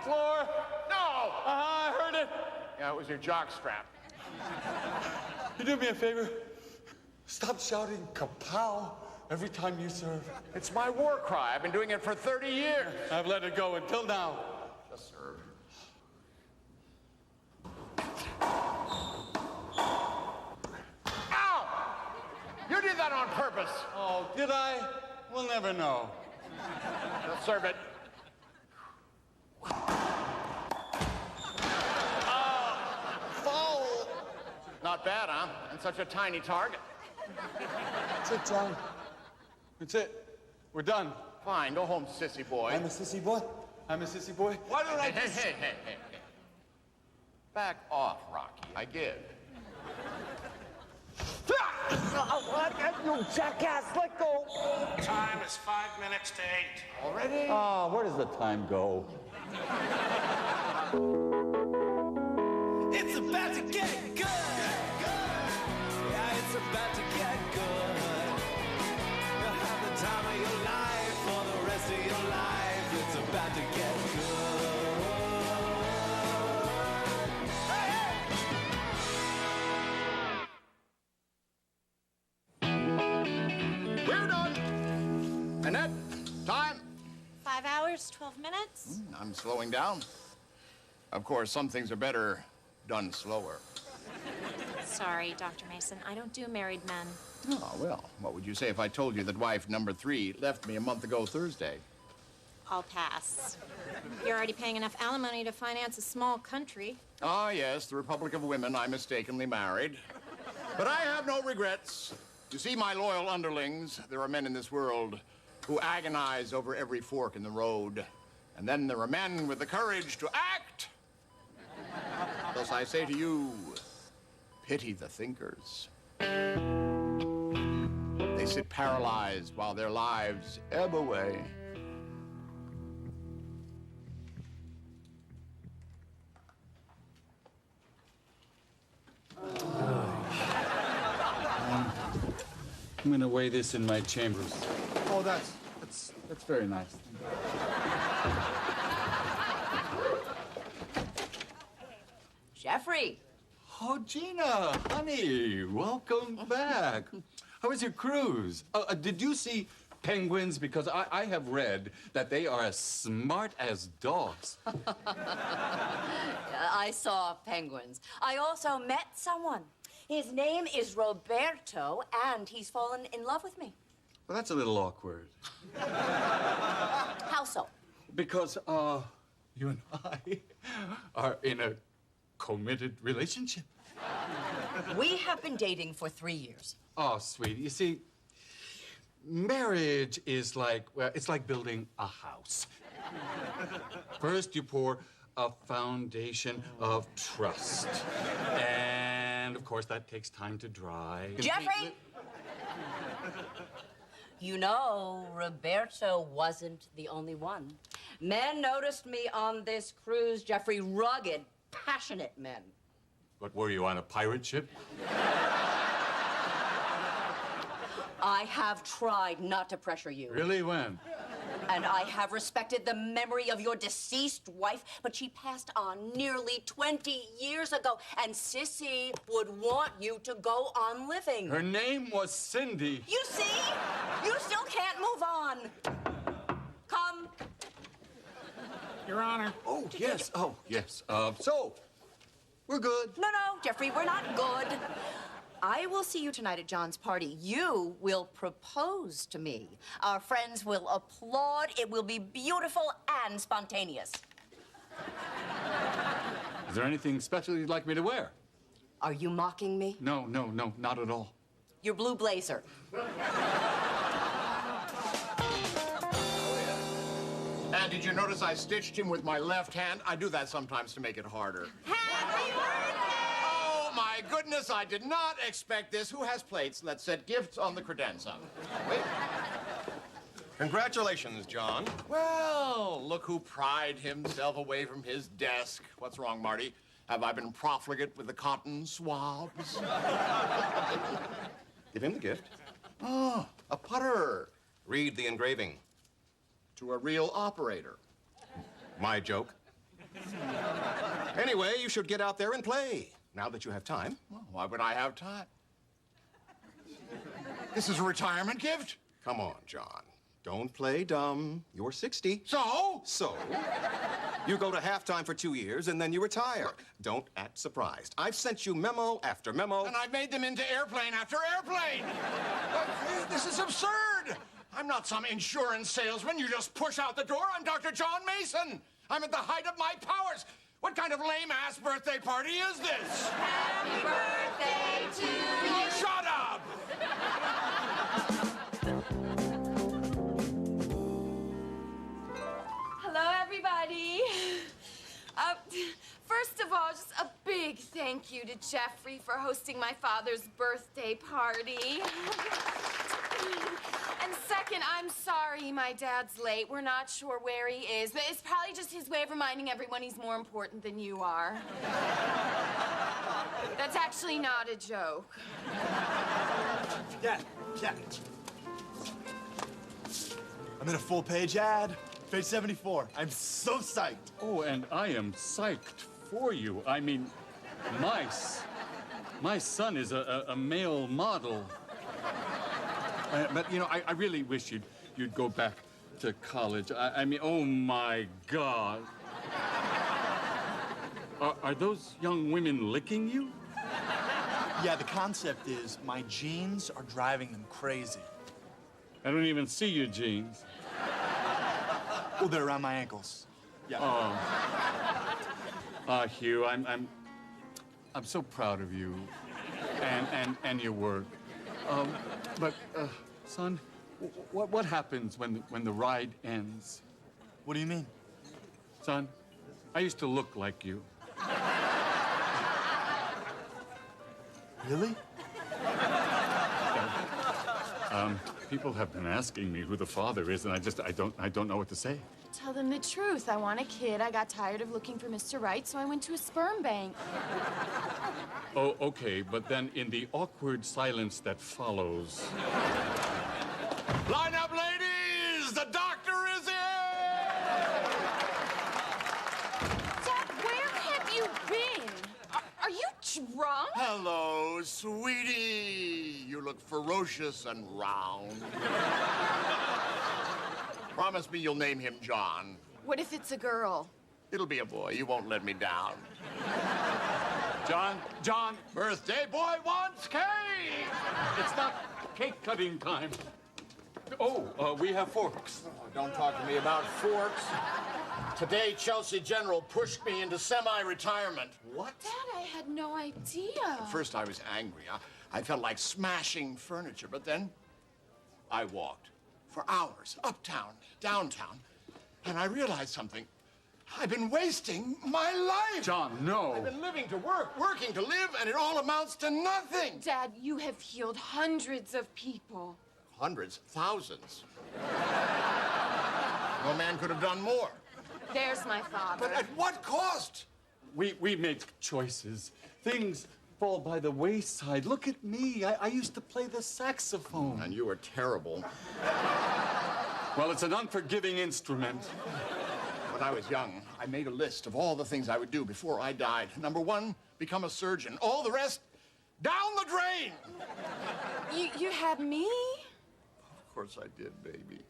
floor. No! I heard it. Yeah, it was your jock strap. You do me a favor. Stop shouting kapow every time you serve. It's my war cry. I've been doing it for 30 years. I've let it go until now. Just serve. Ow! You did that on purpose. Oh, did I? We'll never know. Just serve it. Foul! Not bad, huh? And such a tiny target. That's it, John. That's it. We're done. Fine, go home, sissy boy. I'm a sissy boy. I'm a sissy boy. Why don't I just... Hey. Back off, Rocky. I give. What? You jackass, let go. Time is 5 minutes to 8. Already? Oh, where does the time go? It's about to get good. Yeah, it's about to get good. You'll have the time of your life for the rest of your life. It's about to get good. We're done. Annette, time. 5 hours, 12 minutes? I'm slowing down. Of course, some things are better done slower. Sorry, Dr. Mason. I don't do married men. Oh, well, what would you say if I told you that wife number 3 left me a month ago Thursday? I'll pass. You're already paying enough alimony to finance a small country. Ah, yes, the Republic of Women I mistakenly married. But I have no regrets. You see, my loyal underlings, there are men in this world who agonize over every fork in the road. And then there are men with the courage to act. Thus I say to you, pity the thinkers. They sit paralyzed while their lives ebb away. I'm gonna weigh this in my chambers. Oh, that's very nice. Jeffrey. Oh, Gina, honey, welcome back. How was your cruise? Did you see penguins? Because I have read that they are as smart as dogs. I saw penguins. I also met someone. His name is Roberto, and he's fallen in love with me. Well, that's a little awkward. How so? Because, you and I are in a committed relationship. We have been dating for 3 years. Oh, sweetie, you see, marriage is like, well, it's like building a house. First, you pour a foundation of trust. And, of course, that takes time to dry. Jeffrey! You know, Roberto wasn't the only one. Men noticed me on this cruise, Jeffrey. Rugged, passionate men. But were you on a pirate ship? I have tried not to pressure you. Really? When? And I have respected the memory of your deceased wife, but she passed on nearly 20 years ago, and Sissy would want you to go on living. Her name was Cindy. You see? You still can't move on. Come. Your Honor. Oh, yes. Oh, yes. So, we're good. No, Jeffrey, we're not good. I will see you tonight at John's party. You will propose to me. Our friends will applaud. It will be beautiful and spontaneous. Is there anything special you'd like me to wear? Are you mocking me? No, not at all. Your blue blazer. And did you notice I stitched him with my left hand? I do that sometimes to make it harder. Happy birthday! Oh, my goodness, I did not expect this. Who has plates? Let's set gifts on the credenza. Wait. Congratulations, John. Well, look who pried himself away from his desk. What's wrong, Marty? Have I been profligate with the cotton swabs? Give him the gift. Oh, a putter Read the engraving. to a real operator. My joke. Anyway, you should get out there and play, now that you have time. Well, why would I have time? This is a retirement gift? Come on, John. Don't play dumb. You're 60. So? So, you go to halftime for 2 years and then you retire. Don't act surprised. I've sent you memo after memo. And I've made them into airplane after airplane. This is absurd. I'm not some insurance salesman you just push out the door. I'm Dr. John Mason. I'm at the height of my powers. What kind of lame-ass birthday party is this? Happy birthday to you. Shut up! Hello, everybody. First of all, just a big thank you to Jeffrey for hosting my father's birthday party. And second, I'm sorry my dad's late. We're not sure where he is, but it's probably just his way of reminding everyone he's more important than you are. That's actually not a joke. Dad. I'm in a full-page ad. Page 74. I'm so psyched. Oh, and I am psyched for you. I mean, my son is a male model. But, you know, I really wish you'd go back to college. I mean, oh, my God. Are those young women licking you? Yeah, the concept is my jeans are driving them crazy. I don't even see your jeans. Oh, they're around my ankles. Yeah. Oh, Hugh, I'm so proud of you and your work. But, son, what happens when the ride ends? What do you mean? Son, I used to look like you. Really? People have been asking me who the father is, and I don't know what to say. Tell them the truth. I want a kid. I got tired of looking for Mr. Right, so I went to a sperm bank. Oh, okay, but then in the awkward silence that follows. Line up, ladies! The doctor is here! Dad, where have you been? Are you drunk? Hello, sweetie. You look ferocious and round. Promise me you'll name him John. What if it's a girl? It'll be a boy. You won't let me down. John, Birthday boy wants cake! it's not cake cutting time. Oh, we have forks. Oh, don't talk to me about forks. Today, Chelsea General pushed me into semi-retirement. What? Dad, I had no idea. At first, I was angry. I felt like smashing furniture, but then I walked for hours, uptown, downtown, and I realized something. I've been wasting my life. John, no. I've been living to work, working to live, and it all amounts to nothing. Dad, you have healed hundreds of people. Hundreds, thousands. No man could have done more. There's my father. But at what cost? We make choices. Things fall by the wayside. Look at me. I used to play the saxophone. And you were terrible. Well, it's an unforgiving instrument. When I was young, I made a list of all the things I would do before I died. Number one, become a surgeon. All the rest, down the drain. You had me? Of course I did, baby.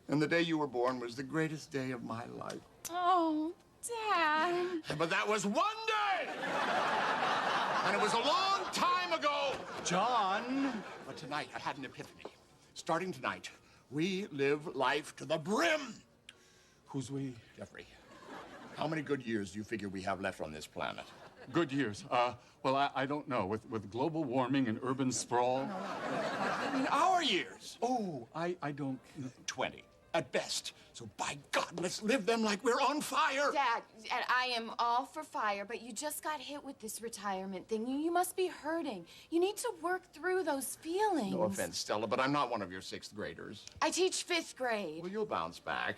And the day you were born was the greatest day of my life. Oh, Dad. But that was one day! And it was a long time ago. John! But tonight, I had an epiphany. Starting tonight, we live life to the brim. Who's we? Jeffrey, how many good years do you figure we have left on this planet? Good years. Well, I don't know. With global warming and urban sprawl. I mean, our years. Oh, I don't. 20, at best. So by God, let's live them like we're on fire. Dad, I am all for fire, but you just got hit with this retirement thing. You must be hurting. You need to work through those feelings. No offense, Stella, but I'm not one of your 6th graders. I teach 5th grade. Well, you'll bounce back.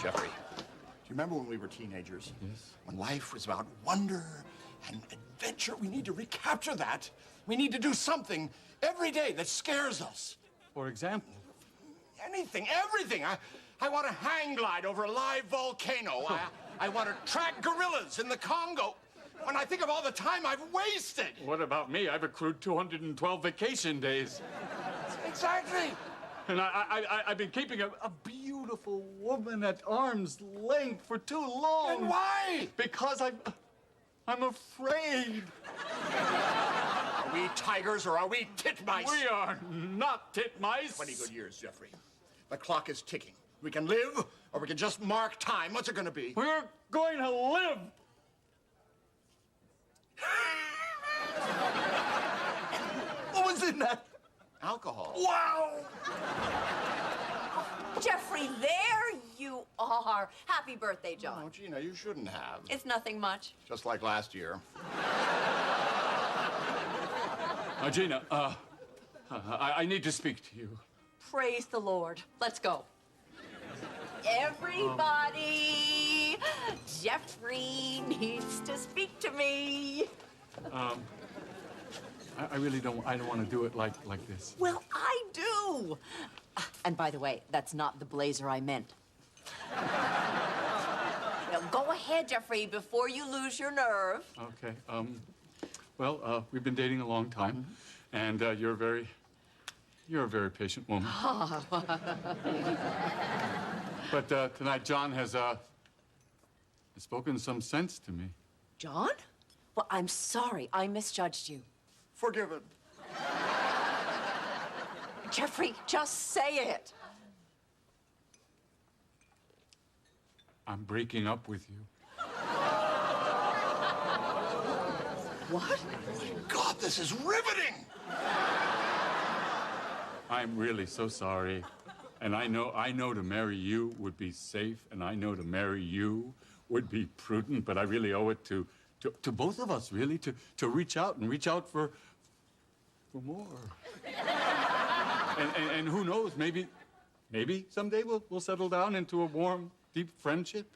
Jeffrey, do you remember when we were teenagers? Yes. When life was about wonder and adventure? We need to recapture that. We need to do something every day that scares us. For example. Anything, everything. I want to hang glide over a live volcano. I want to track gorillas in the Congo. When I think of all the time I've wasted. What about me? I've accrued 212 vacation days. Exactly. And I've been keeping a beautiful woman at arm's length for too long. And why? Because I'm afraid. Are we tigers or are we titmice? We are not titmice. 20 good years, Jeffrey. The clock is ticking. We can live or we can just mark time. What's it going to be? We're going to live. What was in that? Alcohol. Wow! Jeffrey, there you are. Happy birthday, John. Oh, Gina, you shouldn't have. It's nothing much. Just like last year. Gina, I need to speak to you. Praise the Lord. Let's go. Everybody, Jeffrey needs to speak to me. I really don't want to do it like this. Well, I do. And by the way, that's not the blazer I meant. Now, go ahead, Jeffrey, before you lose your nerve. Okay. Well, we've been dating a long time, and you're a very patient woman. But tonight, John has spoken some sense to me. John? Well, I'm sorry. I misjudged you. Forgiven. Jeffrey, just say it. I'm breaking up with you. What? God, this is riveting. I'm really so sorry. And I know to marry you would be safe, and I know to marry you would be prudent, but I really owe it to both of us, really, to reach out for more. And who knows, maybe someday we'll settle down into a warm, deep friendship.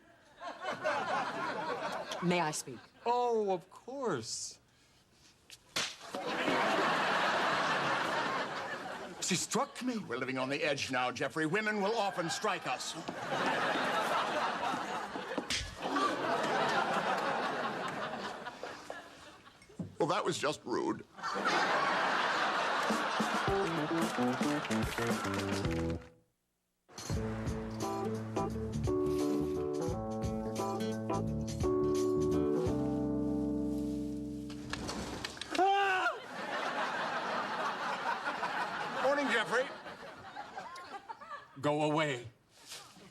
May I speak? Oh, of course. She struck me. We're living on the edge now, Jeffrey. Women will often strike us. Well, that was just rude. Morning, Jeffrey. Go away.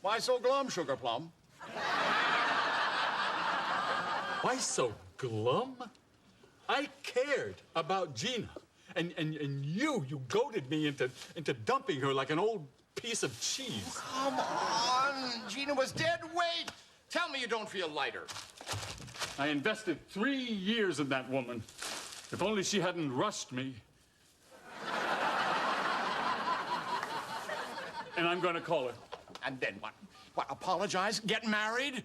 Why so glum, Sugar Plum? Why so glum? I cared about Gina. And you goaded me into dumping her like an old piece of cheese. Come on. Gina was dead weight. Tell me you don't feel lighter. I invested 3 years in that woman. If only she hadn't rushed me. And I'm going to call her. And then what? What, apologize? Get married?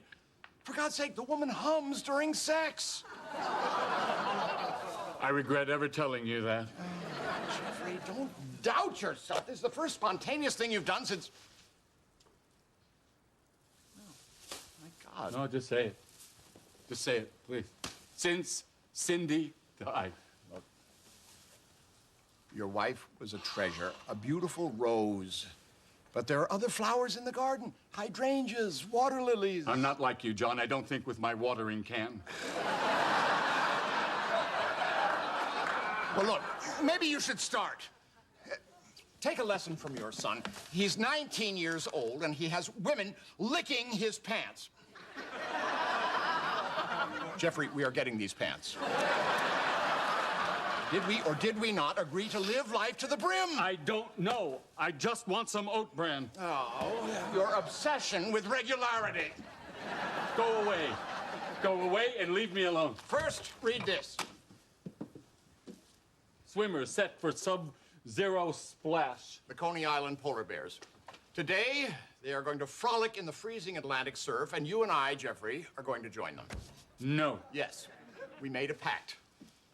For God's sake, the woman hums during sex. I regret ever telling you that. Jeffrey, don't doubt yourself. This is the first spontaneous thing you've done since... Oh, my God. No, just say it. Just say it, please. Since Cindy died. Your wife was a treasure, a beautiful rose. But there are other flowers in the garden. Hydrangeas, water lilies. I'm not like you, John. I don't think with my watering can. Well, look, maybe you should start. Take a lesson from your son. He's 19 years old, and he has women licking his pants. Jeffrey, we are getting these pants. Did we or did we not agree to live life to the brim? I don't know. I just want some oat bran. Oh, your obsession with regularity. Go away. Go away and leave me alone. First, read this. Swimmers set for sub-zero splash. The Coney Island polar bears. Today, they are going to frolic in the freezing Atlantic surf, and you and I, Jeffrey, are going to join them. No. Yes, we made a pact.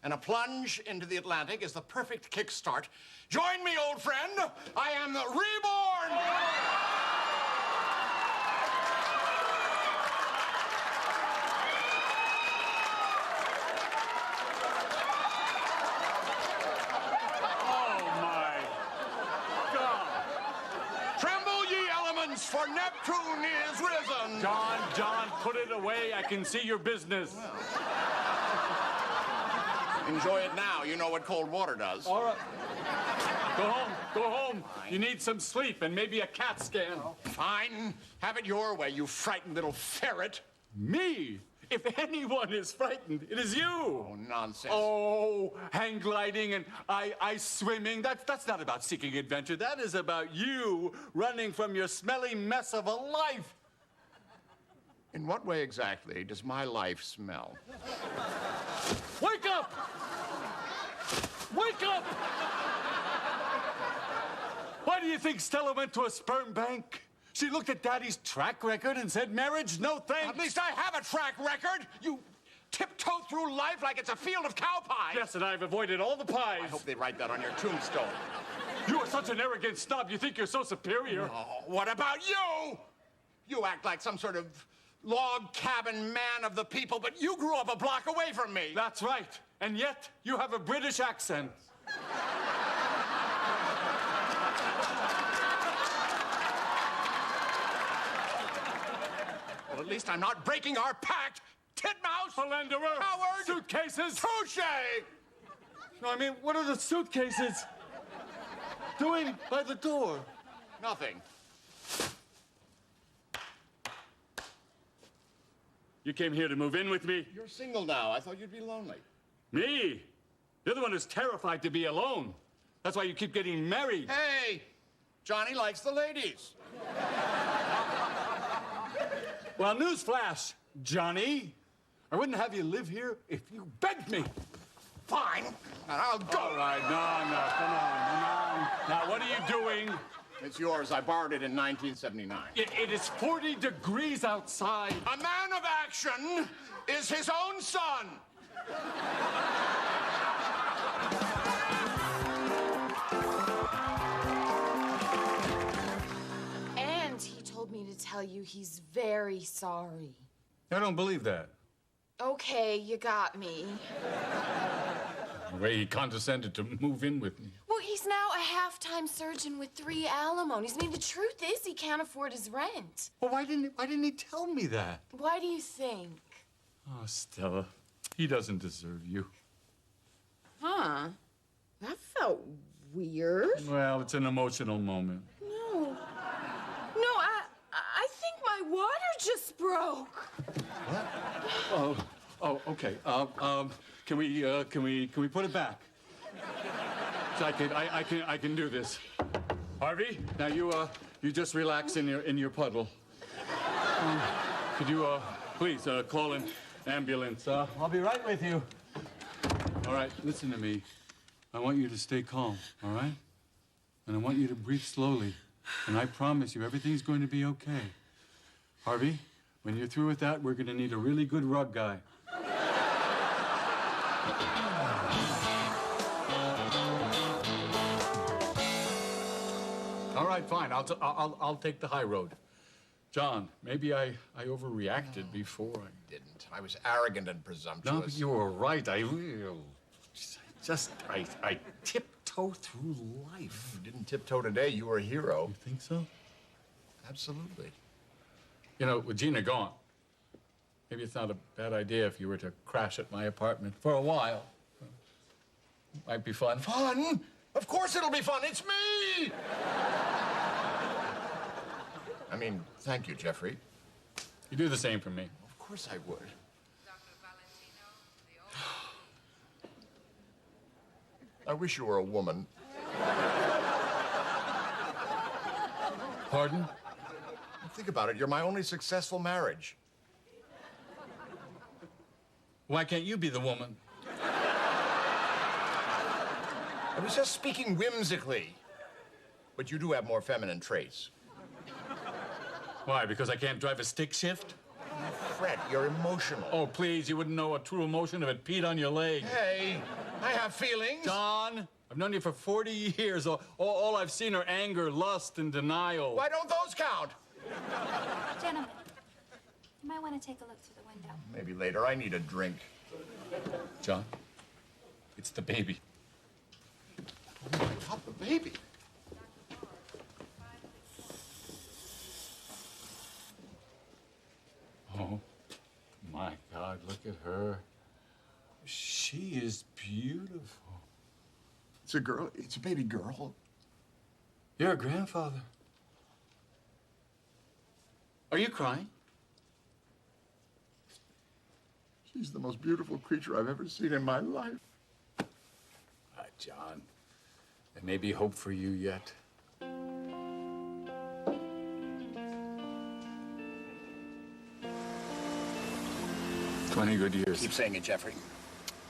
And a plunge into the Atlantic is the perfect kickstart. Join me, old friend. I am the reborn. for Neptune is risen. John, put it away. I can see your business. Enjoy it now. You know what cold water does. All right. Go home. You need some sleep and maybe a CAT scan. Fine. Have it your way, you frightened little ferret. Me? If anyone is frightened, it is you. Oh, nonsense. Oh, hang gliding and ice swimming. That's not about seeking adventure. That is about you running from your smelly mess of a life. In what way exactly does my life smell? Wake up! Wake up! Why do you think Stella went to a sperm bank? She looked at Daddy's track record and said, marriage, no thanks. At least I have a track record. You tiptoe through life like it's a field of cow pies. Yes, and I've avoided all the pies. I hope they write that on your tombstone. You are such an arrogant snob. You think you're so superior. Oh, what about you? You act like some sort of log cabin man of the people, but you grew up a block away from me. That's right. And yet, you have a British accent. Well, at least I'm not breaking our pact. Titmouse! Philanderer! Coward! Suitcases! Touche! No, I mean, what are the suitcases doing by the door? Nothing. You came here to move in with me? You're single now. I thought you'd be lonely. Me? You're the one who's terrified to be alone. That's why you keep getting married. Hey, Johnny likes the ladies. Well, newsflash, Johnny. I wouldn't have you live here if you begged me. Fine. I'll go. All right, no, come on. Now, what are you doing? It's yours. I borrowed it in 1979. It is 40 degrees outside. A man of action is his own son. And he told me to tell you he's very sorry. I don't believe that. Okay, you got me. The way he condescended to move in with me. Well, he's now a half-time surgeon with 3 alimonies. I mean, the truth is he can't afford his rent. Well, why didn't he tell me that? Why do you think? Oh, Stella, he doesn't deserve you. Huh? That felt weird. Well, it's an emotional moment. No, I think my water just broke. Oh, okay. Can we put it back? So I can do this. Harvey, now you just relax in your puddle. Could you please call an ambulance? I'll be right with you. All right, listen to me. I want you to stay calm, all right? And I want you to breathe slowly. And I promise you, everything's going to be okay. Harvey, when you're through with that, we're going to need a really good rug guy. All right, fine. I'll take the high road. John, maybe I overreacted before. I Didn't. I was arrogant and presumptuous. No, but you were right. I tiptoe through life. You didn't tiptoe today. You were a hero. You think so? Absolutely. You know, with Gina gone, maybe it's not a bad idea if you were to crash at my apartment for a while. Might be fun. Fun? Of course it'll be fun. It's me! I mean, thank you, Jeffrey. You do the same for me. Of course I would. I wish you were a woman. Pardon? Think about it. You're my only successful marriage. Why can't you be the woman? I was just speaking whimsically. But you do have more feminine traits. Why, because I can't drive a stick shift? Fred, you're emotional. Oh, please, you wouldn't know a true emotion if it peed on your leg. Hey, I have feelings. John, I've known you for 40 years. All I've seen are anger, lust, and denial. Why don't those count? Gentlemen, you might want to take a look through the window. Maybe later. I need a drink. John, it's the baby. Oh, my God, the baby. God, look at her. She is beautiful. It's a girl. It's a baby girl. You're a grandfather. Are you crying? She's the most beautiful creature I've ever seen in my life. John, there may be hope for you yet. "20 good years. Keep saying it, Jeffrey.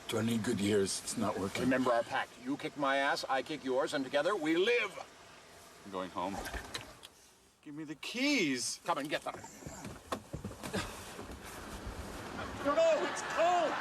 20 good years. It's not working. Remember our pact. You kick my ass, I kick yours, and together we live. I'm going home. Give me the keys. Come and get them. No, it's cold.